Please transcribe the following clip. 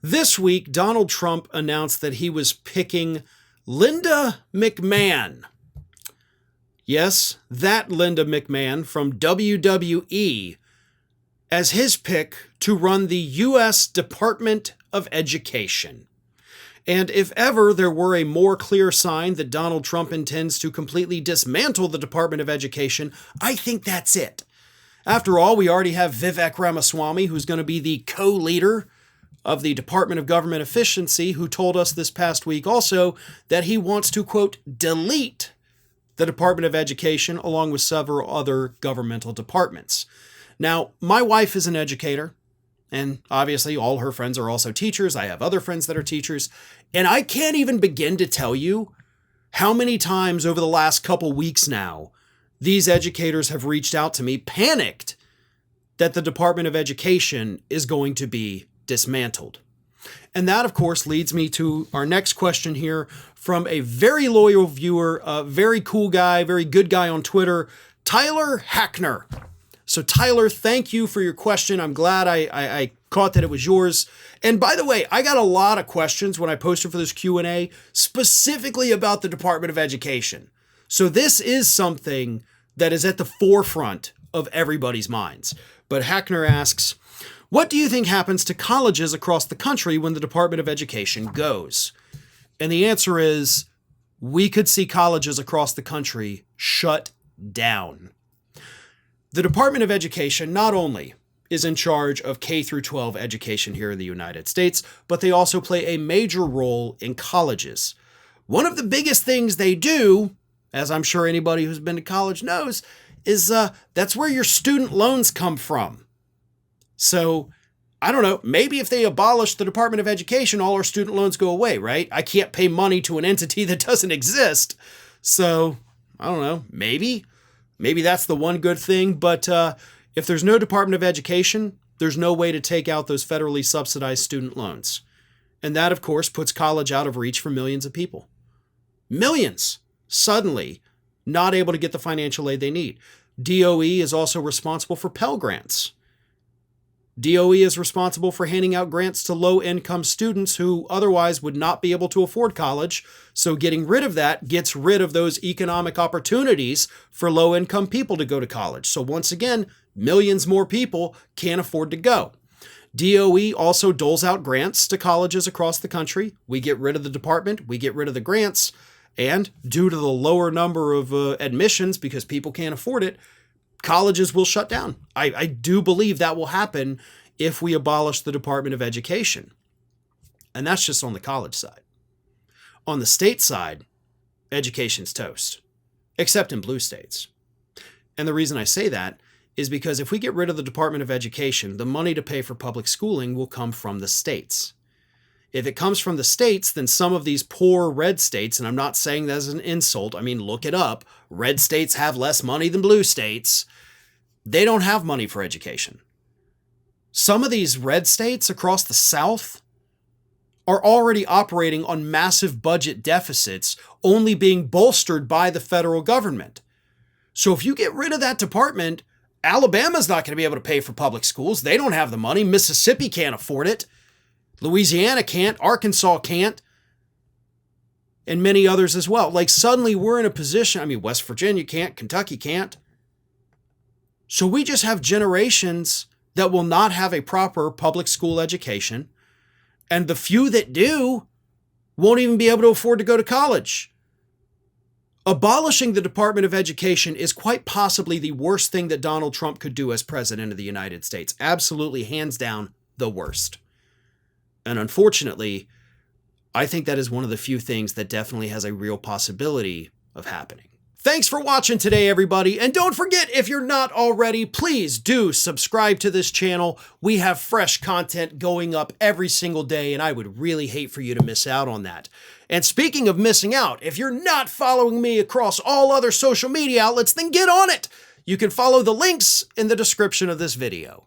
This week, Donald Trump announced that he was picking Linda McMahon. Yes, that Linda McMahon from WWE as his pick to run the U.S. Department of Education. And if ever there were a more clear sign that Donald Trump intends to completely dismantle the Department of Education, I think that's it. After all, we already have Vivek Ramaswamy, who's going to be the co-leader of the Department of Government Efficiency, who told us this past week also that he wants to, quote, delete the Department of Education along with several other governmental departments. Now, my wife is an educator, and obviously all her friends are also teachers. I have other friends that are teachers, and I can't even begin to tell you how many times over the last couple weeks now these educators have reached out to me, panicked that the Department of Education is going to be dismantled. And that, of course, leads me to our next question here from a very loyal viewer, a very cool guy, very good guy on Twitter, Tyler Hackner. So Tyler, thank you for your question. I'm glad I caught that it was yours. And by the way, I got a lot of questions when I posted for this Q&A specifically about the Department of Education. So this is something that is at the forefront of everybody's minds. But Hackner asks, what do you think happens to colleges across the country when the Department of Education goes? And the answer is, we could see colleges across the country shut down. The Department of Education not only is in charge of K through 12 education here in the United States, but they also play a major role in colleges. One of the biggest things they do, as I'm sure anybody who's been to college knows, is that's where your student loans come from. So, I don't know, maybe if they abolish the Department of Education, all our student loans go away, right? I can't pay money to an entity that doesn't exist. So, I don't know, maybe that's the one good thing. But if there's no Department of Education, there's no way to take out those federally subsidized student loans. And that, of course, puts college out of reach for millions of people. Millions suddenly not able to get the financial aid they need. DOE is also responsible for Pell Grants. DOE is responsible for handing out grants to low-income students who otherwise would not be able to afford college. So getting rid of that gets rid of those economic opportunities for low-income people to go to college. So once again, millions more people can't afford to go. DOE also doles out grants to colleges across the country. We get rid of the department, we get rid of the grants, and due to the lower number of admissions because people can't afford it, colleges will shut down. I do believe that will happen if we abolish the Department of Education. And that's just on the college side. On the state side, education's toast, except in blue states. And the reason I say that is because if we get rid of the Department of Education, the money to pay for public schooling will come from the states. If it comes from the states, then some of these poor red states, and I'm not saying that as an insult, I mean, look it up. Red states have less money than blue states. They don't have money for education. Some of these red states across the South are already operating on massive budget deficits, only being bolstered by the federal government. So if you get rid of that department, Alabama's not going to be able to pay for public schools. They don't have the money. Mississippi can't afford it. Louisiana can't, Arkansas can't, and many others as well. Like suddenly we're in a position, I mean, West Virginia can't, Kentucky can't. So we just have generations that will not have a proper public school education, and the few that do won't even be able to afford to go to college. Abolishing the Department of Education is quite possibly the worst thing that Donald Trump could do as president of the United States. Absolutely, hands down, the worst. And unfortunately, I think that is one of the few things that definitely has a real possibility of happening. Thanks for watching today, everybody. And don't forget, if you're not already, please do subscribe to this channel. We have fresh content going up every single day, and I would really hate for you to miss out on that. And speaking of missing out, if you're not following me across all other social media outlets, then get on it. You can follow the links in the description of this video.